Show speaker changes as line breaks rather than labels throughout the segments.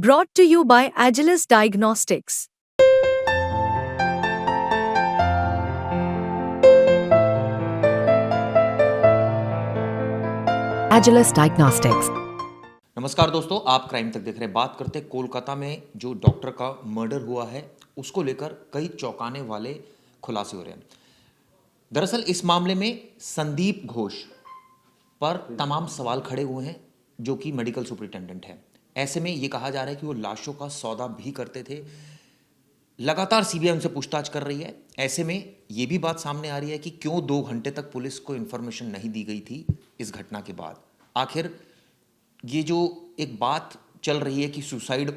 Brought to you by Agilus Diagnostics. Agilus Diagnostics.
नमस्कार दोस्तों, आप क्राइम तक देख रहे हैं। बात करते हैं कोलकाता में जो डॉक्टर का मर्डर हुआ है उसको लेकर कई चौंकाने वाले खुलासे हो रहे हैं। दरअसल इस मामले में संदीप घोष पर तमाम सवाल खड़े हुए हैं जो कि मेडिकल सुपरिटेंडेंट है। ऐसे में ये कहा जा रहा है कि वो लाशों का सौदा भी करते थे। लगातार सीबीआई उनसे पूछताछ कर रही है। ऐसे में ये भी बात सामने आ रही है कि क्यों 2 घंटे तक पुलिस को इन्फॉर्मेशन नहीं दी गई थी इस घटना के बाद। आखिर ये जो एक बात चल रही है कि सुसाइड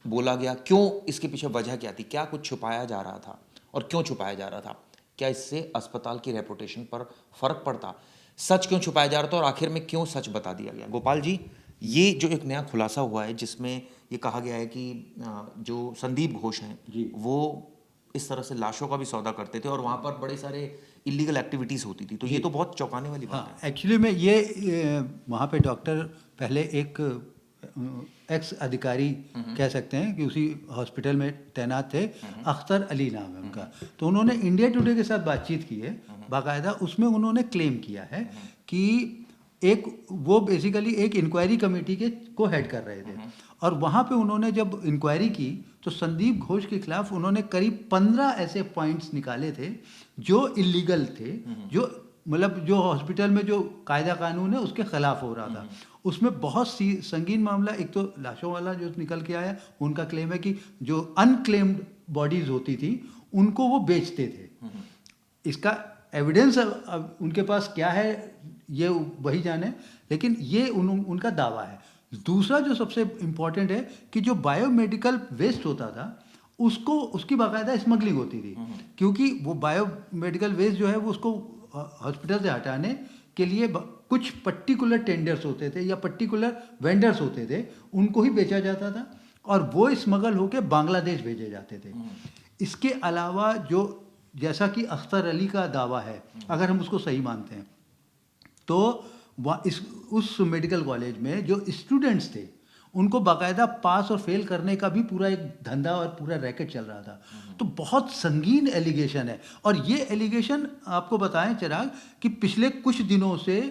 बोला गया, क्यों, इसके पीछे वजह क्या थी? क्या कुछ छुपाया जा रहा था और क्यों छुपाया जा रहा था? क्या इससे अस्पताल की रेपुटेशन पर फर्क पड़ता? सच क्यों छुपाया जा रहा था और आखिर में क्यों सच बता दिया गया? गोपाल जी, ये जो एक नया खुलासा हुआ है जिसमें ये कहा गया है कि जो संदीप घोष हैं वो इस तरह से लाशों का भी सौदा करते थे और वहाँ पर बड़े सारे इलीगल एक्टिविटीज़ होती थी, तो ये तो बहुत चौंकाने वाली बात है।
एक्चुअली में ये वहाँ पे डॉक्टर पहले एक एक्स अधिकारी कह सकते हैं कि उसी हॉस्पिटल में तैनात थे। अख्तर अली नाम है उनका। तो उन्होंने इंडिया टुडे के साथ बातचीत की है बाकायदा। उसमें उन्होंने क्लेम किया है कि वो बेसिकली एक इंक्वायरी कमेटी को हेड कर रहे थे और वहाँ पे उन्होंने जब इंक्वायरी की तो संदीप घोष के खिलाफ उन्होंने करीब 15 ऐसे पॉइंट्स निकाले थे जो इलीगल थे, जो मतलब जो हॉस्पिटल में जो कायदा कानून है उसके खिलाफ हो रहा था। उसमें बहुत सी संगीन मामला, एक तो लाशों वाला जो निकल के आया, उनका क्लेम है कि जो अनक्लेम्ड बॉडीज होती थी उनको वो बेचते थे। इसका एविडेंस अब उनके पास क्या है ये वही जाने, लेकिन ये उनका दावा है। दूसरा जो सबसे इम्पोर्टेंट है कि जो बायोमेडिकल वेस्ट होता था उसकी बाकायदा स्मगलिंग होती थी, क्योंकि वो बायोमेडिकल वेस्ट जो है वो उसको हॉस्पिटल से हटाने के लिए कुछ पर्टिकुलर टेंडर्स होते थे या पर्टिकुलर वेंडर्स होते थे, उनको ही बेचा जाता था और वो स्मगल होके बांग्लादेश भेजे जाते थे। इसके अलावा जो जैसा कि अख्तर अली का दावा है, अगर हम उसको सही मानते हैं तो उस मेडिकल कॉलेज में जो स्टूडेंट्स थे उनको बाकायदा पास और फेल करने का भी पूरा एक धंधा और पूरा रैकेट चल रहा था। तो बहुत संगीन एलिगेशन है और ये एलिगेशन आपको बताएं चिराग कि पिछले कुछ दिनों से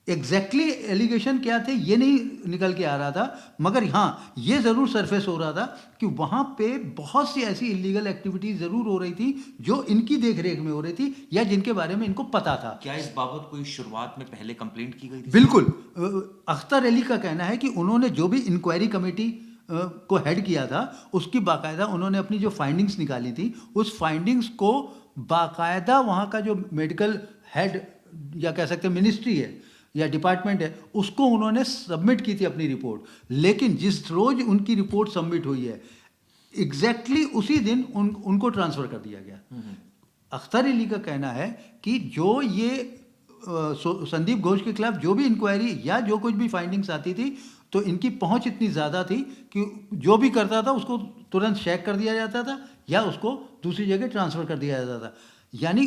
एग्जैक्टली एलिगेशन क्या थे ये नहीं निकल के आ रहा था, मगर हाँ ये ज़रूर सरफेस हो रहा था कि वहाँ पे बहुत सी ऐसी इलीगल एक्टिविटीज ज़रूर हो रही थी जो इनकी देखरेख में हो रही थी या जिनके बारे में इनको पता था।
क्या इस बाबत कोई शुरुआत में पहले कंप्लेंट की गई थी?
बिल्कुल। अख्तर अली का कहना है कि उन्होंने जो भी इंक्वायरी कमेटी को हेड किया था उसकी बाकायदा उन्होंने अपनी जो फाइंडिंग्स निकाली थी उस फाइंडिंग्स को बाकायदा वहाँ का जो मेडिकल हेड या कह सकते हैं मिनिस्ट्री है या डिपार्टमेंट है उसको उन्होंने सबमिट की थी अपनी रिपोर्ट। लेकिन जिस रोज उनकी रिपोर्ट सबमिट हुई है एग्जैक्टली उसी दिन उनको ट्रांसफ़र कर दिया गया। अख्तर अली का कहना है कि जो ये संदीप घोष के खिलाफ जो भी इंक्वायरी या जो कुछ भी फाइंडिंग्स आती थी तो इनकी पहुंच इतनी ज़्यादा थी कि जो भी करता था उसको तुरंत चेक कर दिया जाता था या उसको दूसरी जगह ट्रांसफ़र कर दिया जाता था, यानी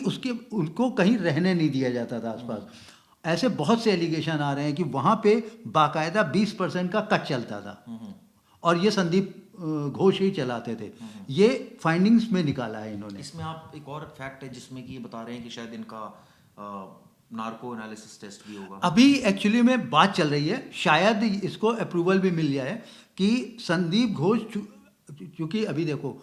उनको कहीं रहने नहीं दिया जाता था आसपास। ऐसे बहुत से एलिगेशन आ रहे हैं कि वहाँ पे बाकायदा 20% का कट चलता था और ये संदीप घोष ही चलाते थे। ये फाइंडिंग्स में निकाला है इन्होंने।
इसमें आप एक और फैक्ट है जिसमें कि ये बता रहे हैं कि शायद इनका नार्को एनालिसिस टेस्ट भी होगा।
अभी एक्चुअली में बात चल रही है, शायद इसको अप्रूवल भी मिल जाए कि संदीप घोष, चूँकि अभी देखो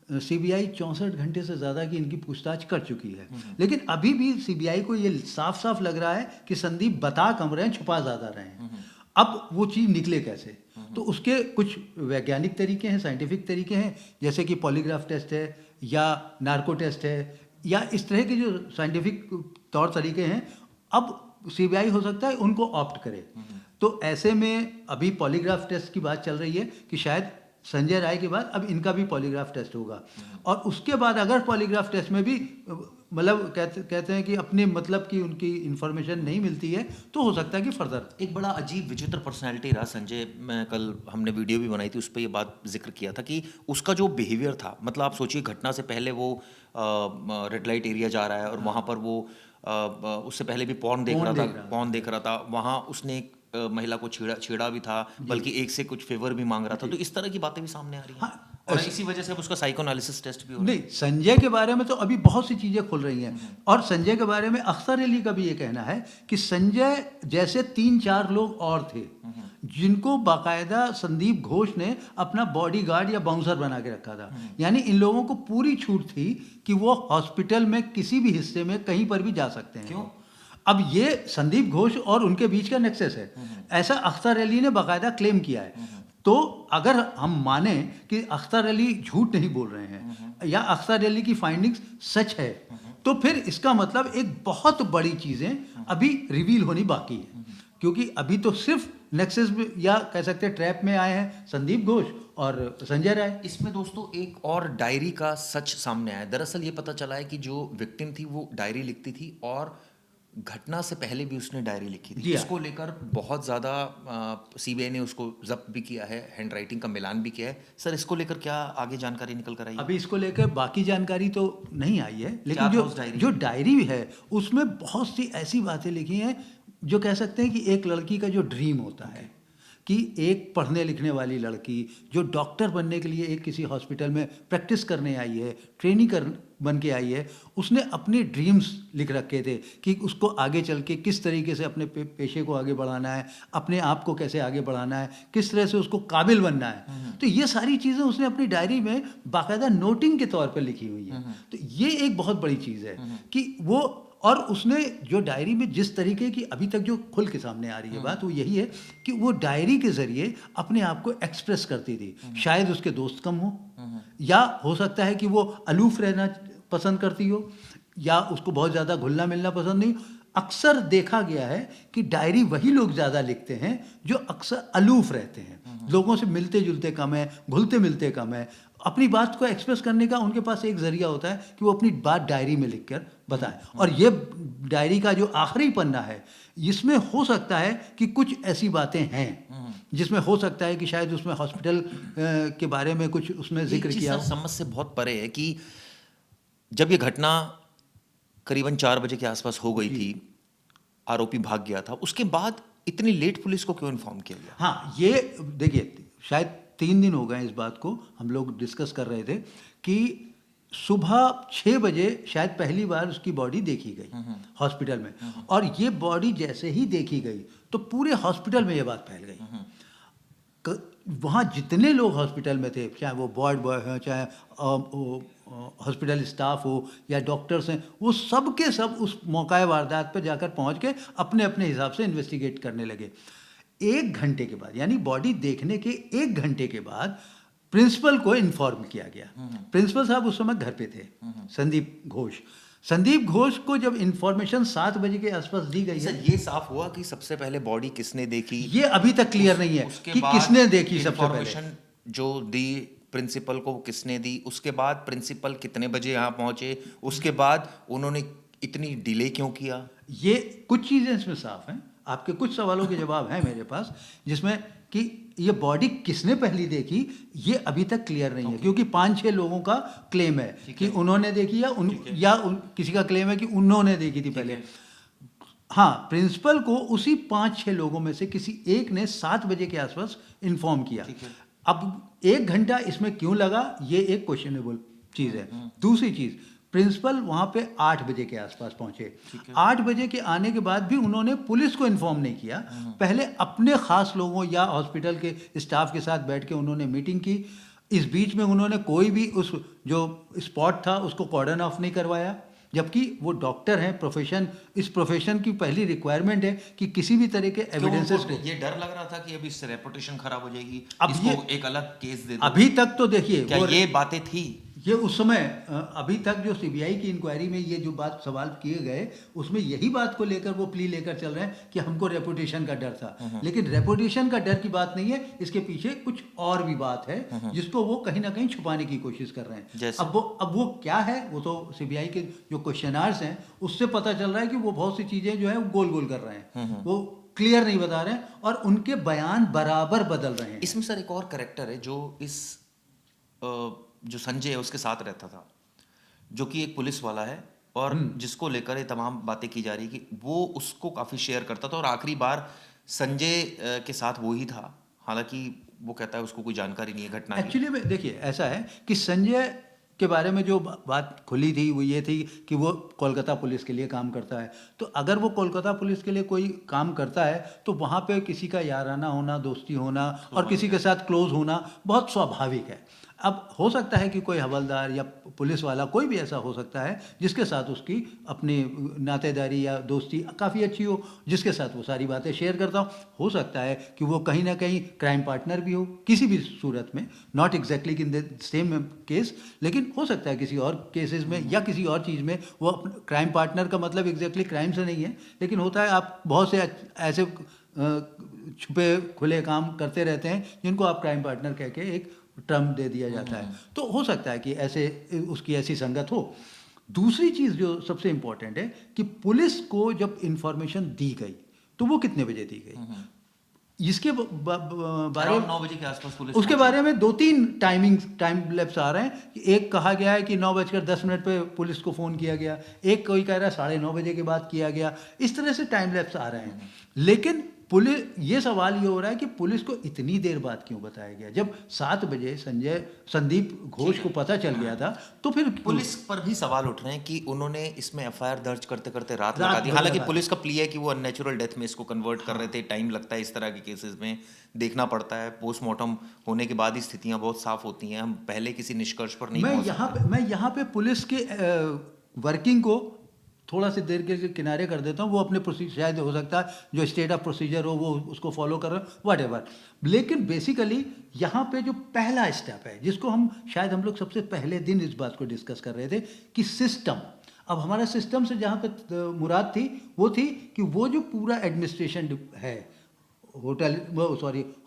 सीबीआई 64 घंटे से ज़्यादा की इनकी पूछताछ कर चुकी है, लेकिन अभी भी सीबीआई को ये साफ साफ लग रहा है कि संदीप बता कम रहे हैं, छुपा ज़्यादा रहे हैं। अब वो चीज़ निकले कैसे? तो उसके कुछ वैज्ञानिक तरीके हैं, साइंटिफिक तरीके हैं, जैसे कि पॉलीग्राफ टेस्ट है या नार्को टेस्ट है या इस तरह के जो साइंटिफिक तौर तरीके हैं। अब सीबीआई हो सकता है उनको ऑप्ट करे। तो ऐसे में अभी पॉलीग्राफ टेस्ट की बात चल रही है कि शायद संजय राय के बाद अब इनका भी पॉलीग्राफ टेस्ट होगा और उसके बाद अगर पॉलीग्राफ टेस्ट में भी मतलब कहते हैं कि अपने मतलब की उनकी इन्फॉर्मेशन नहीं मिलती है तो हो सकता है कि फर्दर।
एक बड़ा अजीब विचित्र पर्सनैलिटी रहा संजय। मैं कल हमने वीडियो भी बनाई थी, उस पर ये बात जिक्र किया था कि उसका जो बिहेवियर था, मतलब आप सोचिए घटना से पहले वो रेड लाइट एरिया जा रहा है और वहाँ पर वो उससे पहले भी पॉर्न देख रहा था, वहाँ उसने एक महिला को छेड़ा भी था, बल्कि एक से कुछ फेवर भी मांग रहा था, तो इस तरह की बातें भी सामने आ रही हैं।
हाँ,
और इसी वजह से अब उसका साइकोएनालिसिस टेस्ट भी हो रहा है।
नहीं, संजय के बारे में तो अभी बहुत सी चीज़ें खुल रही हैं। और संजय के बारे में अख्तर अली का भी ये कहना है कि संजय जैसे 3-4 लोग और थे जिनको बाकायदा संदीप घोष ने अपना बॉडीगार्ड या बाउंसर बना के रखा था। यानी इन लोगों को पूरी छूट थी कि वो हॉस्पिटल में किसी भी हिस्से में कहीं पर भी जा सकते हैं।
क्यों?
अब ये संदीप घोष और उनके बीच का नेक्सस है, ऐसा अख्तर अली ने बाकायदा क्लेम किया है। तो अगर हम माने कि अख्तर अली झूठ नहीं बोल रहे हैं या अख्तर अली की फाइंडिंग्स सच है, तो फिर इसका मतलब एक बहुत बड़ी चीज़ें अभी रिवील होनी बाकी है, क्योंकि अभी तो सिर्फ नेक्सस या कह सकते हैं ट्रैप में आए हैं संदीप घोष और संजय राय।
इसमें दोस्तों एक और डायरी का सच सामने आया। दरअसल ये पता चला है कि जो विक्टिम थी वो डायरी लिखती थी और घटना से पहले भी उसने डायरी लिखी थी।
जी हाँ।
इसको लेकर बहुत ज़्यादा सीबीआई ने उसको जब्त भी किया है, हैंड राइटिंग का मिलान भी किया है। सर, इसको लेकर क्या आगे जानकारी निकल कर आई है?
अभी इसको लेकर बाकी जानकारी तो नहीं आई है,
क्या
लेकिन
था उस डायरी
जो
में?
डायरी है उसमें बहुत सी ऐसी बातें लिखी हैं जो कह सकते हैं कि एक लड़की का जो ड्रीम होता है कि एक पढ़ने लिखने वाली लड़की जो डॉक्टर बनने के लिए एक किसी हॉस्पिटल में प्रैक्टिस करने आई है, ट्रेनिंग कर बन के आई है, उसने अपने ड्रीम्स लिख रखे थे कि उसको आगे चल के किस तरीके से अपने पेशे को आगे बढ़ाना है, अपने आप को कैसे आगे बढ़ाना है, किस तरह से उसको काबिल बनना है। तो ये सारी चीज़ें उसने अपनी डायरी में बाकायदा नोटिंग के तौर पर लिखी हुई है। तो ये एक बहुत बड़ी चीज़ है कि वो, और उसने जो डायरी में जिस तरीके की अभी तक जो खुल के सामने आ रही है बात, वो यही है कि वो डायरी के जरिए अपने आप को एक्सप्रेस करती थी। शायद उसके दोस्त कम हो, या हो सकता है कि वो अलूफ रहना पसंद करती हो, या उसको बहुत ज़्यादा घुलना मिलना पसंद नहीं। अक्सर देखा गया है कि डायरी वही लोग ज़्यादा लिखते हैं जो अक्सर अलूफ रहते हैं, लोगों से मिलते जुलते कम है, घुलते मिलते कम है। अपनी बात को एक्सप्रेस करने का उनके पास एक जरिया होता है कि वो अपनी बात डायरी में लिखकर बताएं। और ये डायरी का जो आखिरी पन्ना है, इसमें हो सकता है कि कुछ ऐसी बातें हैं जिसमें हो सकता है कि शायद उसमें हॉस्पिटल के बारे में कुछ उसमें जिक्र किया हो।
समझ से बहुत परे है कि जब ये घटना करीबन 4 बजे के आसपास हो गई थी, आरोपी भाग गया था, उसके बाद इतनी लेट पुलिस को क्यों इन्फॉर्म किया गया?
हाँ, ये देखिए, शायद 3 दिन हो गए इस बात को हम लोग डिस्कस कर रहे थे कि सुबह 6 बजे शायद पहली बार उसकी बॉडी देखी गई हॉस्पिटल में, और ये बॉडी जैसे ही देखी गई तो पूरे हॉस्पिटल में ये बात फैल गई। वहाँ जितने लोग हॉस्पिटल में थे, चाहे वो वार्ड बॉय हैं, चाहे हॉस्पिटल स्टाफ हो या डॉक्टर्स हैं, वो सब के सब उस मौका वारदात पर जाकर पहुँच के अपने अपने हिसाब से इन्वेस्टिगेट करने लगे। 1 घंटे के बाद, यानी बॉडी देखने के 1 घंटे के बाद प्रिंसिपल को इन्फॉर्म किया गया। प्रिंसिपल साहब उस समय घर पे थे, संदीप घोष। संदीप घोष को जब इन्फॉर्मेशन 7 बजे के आसपास दी गई है,
ये साफ हुआ कि सबसे पहले बॉडी किसने देखी?
ये अभी तक क्लियर नहीं है कि किसने देखी सबसे पहले।
इन्फॉर्मेशन जो दी प्रिंसिपल को किसने दी, उसके बाद प्रिंसिपल कितने बजे यहाँ पहुंचे, उसके बाद उन्होंने इतनी डिले क्यों किया?
ये कुछ चीज़ें इसमें साफ हैं। आपके कुछ सवालों के जवाब हैं मेरे पास, जिसमें कि ये बॉडी किसने पहली देखी ये अभी तक क्लियर नहीं है, क्योंकि 5-6 लोगों का क्लेम है कि उन्होंने देखी या किसी का क्लेम है कि उन्होंने देखी थी पहले। हाँ, प्रिंसिपल को उसी 5-6 लोगों में से किसी एक ने 7 बजे के आसपास इन्फॉर्म किया। अब 1 घंटा इसमें क्यों लगा, ये एक क्वेश्चनेबल चीज़ है। दूसरी चीज़, प्रिंसिपल वहाँ पे 8 बजे के आसपास पहुँचे। 8 बजे के आने के बाद भी उन्होंने पुलिस को इन्फॉर्म नहीं किया। पहले अपने ख़ास लोगों या हॉस्पिटल के स्टाफ के साथ बैठ के उन्होंने मीटिंग की। इस बीच में उन्होंने कोई भी उस जो स्पॉट था उसको कॉर्डन ऑफ नहीं करवाया, जबकि वो डॉक्टर हैं, प्रोफेशन, इस प्रोफेशन की पहली रिक्वायरमेंट है कि किसी भी तरह के एविडेंसेस को।
ये डर लग रहा था कि अभी इससे रेपुटेशन खराब हो जाएगी,
अब
इसको
ये
एक अलग केस दे दो।
अभी तक तो देखिए,
क्या ये बातें थी?
ये उस समय अभी तक जो सीबीआई की इंक्वायरी में ये जो बात सवाल किए गए, उसमें यही बात को लेकर वो प्ली लेकर चल रहे हैं कि हमको रेपुटेशन का डर था। लेकिन रेपुटेशन का डर की बात नहीं है, इसके पीछे कुछ और भी बात है जिसको वो कहीं ना कहीं छुपाने की कोशिश कर रहे हैं। अब वो क्या है, वो तो सीबीआई के जो क्वेश्चनर्स हैं उससे पता चल रहा है कि वो बहुत सी चीजें जो है वो गोल गोल कर रहे हैं, वो क्लियर नहीं बता रहे हैं और उनके बयान बराबर बदल रहे हैं।
इसमें सर एक और कैरेक्टर है जो इस जो संजय है उसके साथ रहता था, जो कि एक पुलिस वाला है और जिसको लेकर ये तमाम बातें की जा रही है कि वो उसको काफ़ी शेयर करता था और आखिरी बार संजय के साथ वो ही था, हालांकि वो कहता है उसको कोई जानकारी नहीं है घटना की।
एक्चुअली में देखिए ऐसा है कि संजय के बारे में जो बात खुली थी वो ये थी कि वो कोलकाता पुलिस के लिए काम करता है। तो अगर वो कोलकाता पुलिस के लिए कोई काम करता है तो वहाँ पे किसी का याराना होना, दोस्ती होना और किसी के साथ क्लोज होना बहुत स्वाभाविक है। अब हो सकता है कि कोई हवलदार या पुलिस वाला कोई भी ऐसा हो सकता है जिसके साथ उसकी अपनी नातेदारी या दोस्ती काफ़ी अच्छी हो, जिसके साथ वो सारी बातें शेयर करता हो सकता है कि वो कहीं ना कहीं क्राइम पार्टनर भी हो किसी भी सूरत में, not exactly in the same case, लेकिन हो सकता है किसी और केसेस में या किसी और चीज़ में वो क्राइम पार्टनर का मतलब एग्जैक्टली क्राइम से नहीं है, लेकिन होता है आप बहुत से ऐसे छुपे खुले काम करते रहते हैं जिनको आप क्राइम पार्टनर कह के एक टर्म दे दिया जाता है। तो हो सकता है कि ऐसे उसकी ऐसी संगत हो। दूसरी चीज़ जो सबसे इम्पोर्टेंट है कि पुलिस को जब इंफॉर्मेशन दी गई तो वो कितने बजे दी गई, इसके बारे में
9 बजे के आसपास पुलिस
उसके बारे में 2-3 टाइम लैप्स आ रहे हैं। एक कहा गया है कि 9:10 पे पुलिस को फ़ोन किया गया, एक कोई कह रहा है 9:30 बजे के बाद किया गया। इस तरह से टाइम लैप्स आ रहे हैं। लेकिन पुलिस, ये सवाल ये हो रहा है कि पुलिस को इतनी देर बाद क्यों बताया गया? जब 7 बजे संदीप घोष को पता चल गया था तो फिर
पुलिस पर भी सवाल उठ रहे हैं कि उन्होंने इसमें एफआईआर दर्ज करते करते रात लगा दी। हालांकि पुलिस का प्ली है कि वो अननेचुरल डेथ में इसको कन्वर्ट कर रहे थे, टाइम लगता है इस तरह के केसेस में, देखना पड़ता है, पोस्टमार्टम होने के बाद ही स्थितियां बहुत साफ होती हैं, हम पहले किसी निष्कर्ष पर नहीं पहुंच सकते।
मैं यहाँ पे पुलिस के वर्किंग को थोड़ा सी देर के लिए किनारे कर देता हूँ। वो अपने प्रोसीजर, शायद हो सकता है जो स्टेट ऑफ प्रोसीजर हो वो उसको फॉलो कर रहे हो, वट एवर। लेकिन बेसिकली यहाँ पे जो पहला स्टेप है जिसको हम शायद हम लोग सबसे पहले दिन इस बात को डिस्कस कर रहे थे कि सिस्टम, अब हमारा सिस्टम से जहाँ पे मुराद थी वो थी कि वो जो पूरा एडमिनिस्ट्रेशन है,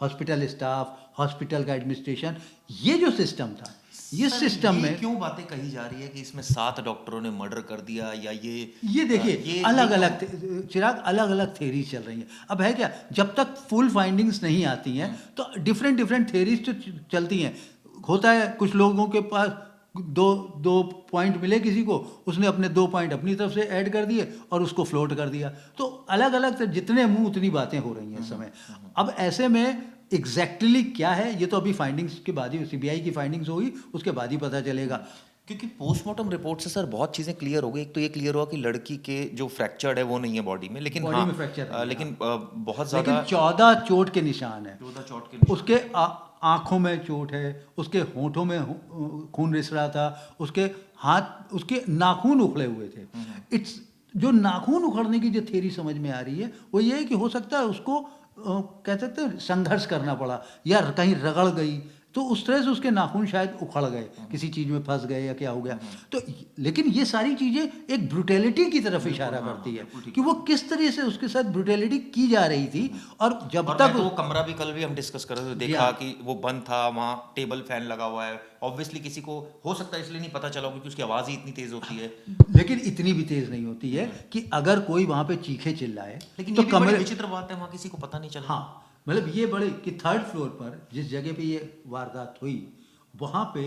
हॉस्पिटल स्टाफ, हॉस्पिटल का एडमिनिस्ट्रेशन, ये जो सिस्टम था, ये सिस्टम में
क्यों बातें कही जा रही है कि इसमें 7 डॉक्टरों ने मर्डर कर दिया या
ये देखिए अलग अलग चिराग, अलग अलग थेरीज चल रही हैं। अब है क्या, जब तक फुल फाइंडिंग्स नहीं आती हैं तो डिफरेंट थेरीज तो चलती हैं। होता है कुछ लोगों के पास दो पॉइंट मिले किसी को, उसने अपने 2 पॉइंट अपनी तरफ से ऐड कर दिए और उसको फ्लोट कर दिया। तो अलग अलग जितने मुंह उतनी बातें हो रही हैं इस समय। अब ऐसे में एग्जैक्टली क्या है ये तो अभी फाइंडिंग्स के बाद ही, सीबीआई की फाइंडिंग्स होगी उसके बाद ही पता चलेगा।
क्योंकि पोस्टमार्टम रिपोर्ट से सर बहुत चीज़ें क्लियर हो गई। एक तो ये क्लियर हुआ कि लड़की के जो फ्रैक्चर्ड है वो नहीं है बॉडी में, लेकिन
बॉडी में फ्रैक्चर है,
लेकिन बहुत ज़्यादा
14 चोट के निशान है।
14 चोट के निशान।
उसके आंखों में चोट है, उसके होंठों में खून रिस रहा था, उसके हाथ, उसके नाखून उखड़े हुए थे। इट्स जो नाखून उखड़ने की जो थ्योरी समझ में आ रही है वो ये है कि हो सकता है उसको कह सकते हैं संघर्ष करना पड़ा या कहीं रगड़ गई, तो उस तरह से उसके नाखून शायद उखड़ गए, किसी चीज़ में फंस गए या क्या हो गया। तो लेकिन ये सारी चीज़ें एक ब्रुटेलिटी की तरफ इशारा करती है कि वो किस तरह से उसके साथ ब्रुटेलिटी की जा रही थी। और जब तक
वो कमरा भी कल भी हम डिस्कस कर रहे थे, देखा कि वो बंद था, वहाँ टेबल फैन लगा हुआ है, ऑब्वियसली किसी को हो सकता है इसलिए नहीं पता चला क्योंकि उसकी आवाज़ ही इतनी तेज़ होती है,
लेकिन इतनी भी तेज़ नहीं होती है कि अगर कोई वहाँ पे चीखे चिल्लाए।
लेकिन
तो
ये भी बड़ी विचित्र बात है, वहाँ किसी को पता नहीं चला।
हाँ, मतलब ये बड़े कि 3rd फ्लोर पर जिस जगह पे ये वारदात हुई वहाँ पे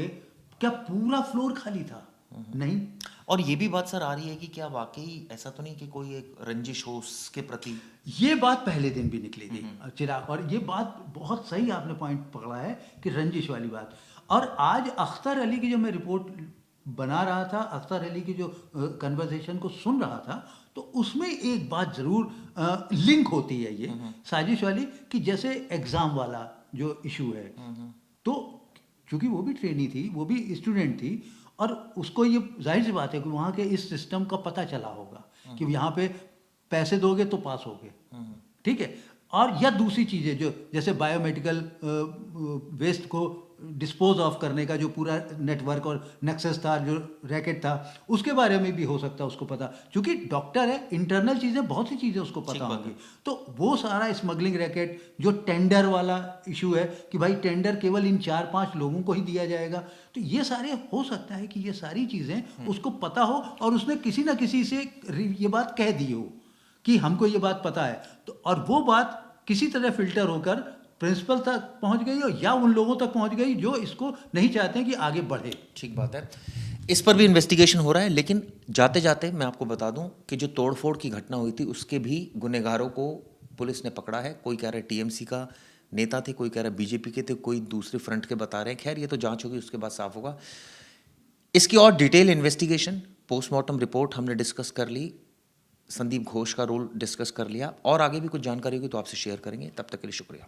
क्या पूरा फ्लोर खाली था? नहीं।
और ये भी बात सर आ रही है कि क्या वाकई ऐसा तो नहीं कि कोई एक रंजिश हो उसके प्रति?
ये बात पहले दिन भी निकली थी चिराग, और ये बात बहुत सही आपने पॉइंट पकड़ा है कि रंजिश वाली बात। और आज अख्तर अली की जो मैं रिपोर्ट बना रहा था, अख्तर अली की जो कन्वर्सेशन को सुन रहा था, तो उसमें एक बात ज़रूर लिंक होती है ये साजिश वाली, कि जैसे एग्ज़ाम वाला जो इशू है, तो चूँकि वो भी ट्रेनी थी, वो भी स्टूडेंट थी, और उसको ये जाहिर सी बात है कि वहाँ के इस सिस्टम का पता चला होगा कि यहाँ पे पैसे दोगे तो पास होगे, ठीक है। और या दूसरी चीज़ें जो जैसे बायोमेडिकल वेस्ट को डिस्पोज ऑफ करने का जो पूरा नेटवर्क और नेक्सस था, जो रैकेट था, उसके बारे में भी हो सकता है उसको पता, क्योंकि डॉक्टर है, इंटरनल चीज़ें, बहुत सी चीज़ें उसको पता होंगी। तो वो सारा स्मगलिंग रैकेट, जो टेंडर वाला इशू है कि भाई टेंडर केवल इन 4-5 लोगों को ही दिया जाएगा, तो ये सारे हो सकता है कि ये सारी चीज़ें उसको पता हो और उसने किसी ना किसी से ये बात कह दी हो कि हमको ये बात पता है, तो और वो बात किसी तरह फिल्टर होकर प्रिंसिपल तक पहुंच गई हो या उन लोगों तक पहुंच गई जो इसको नहीं चाहते हैं कि आगे बढ़े।
ठीक बात है, इस पर भी इन्वेस्टिगेशन हो रहा है। लेकिन जाते जाते मैं आपको बता दूं कि जो तोड़फोड़ की घटना हुई थी उसके भी गुनहगारों को पुलिस ने पकड़ा है। कोई कह रहा है टीएमसी का नेता थे, कोई कह रहा है बीजेपी के थे, कोई दूसरे फ्रंट के बता रहे हैं। खैर ये तो जांच होगी, उसके बाद साफ होगा। इसकी और डिटेल इन्वेस्टिगेशन, पोस्टमार्टम रिपोर्ट हमने डिस्कस कर ली, संदीप घोष का रोल डिस्कस कर लिया, और आगे भी कुछ जानकारी होगी तो आपसे शेयर करेंगे। तब तक के लिए शुक्रिया।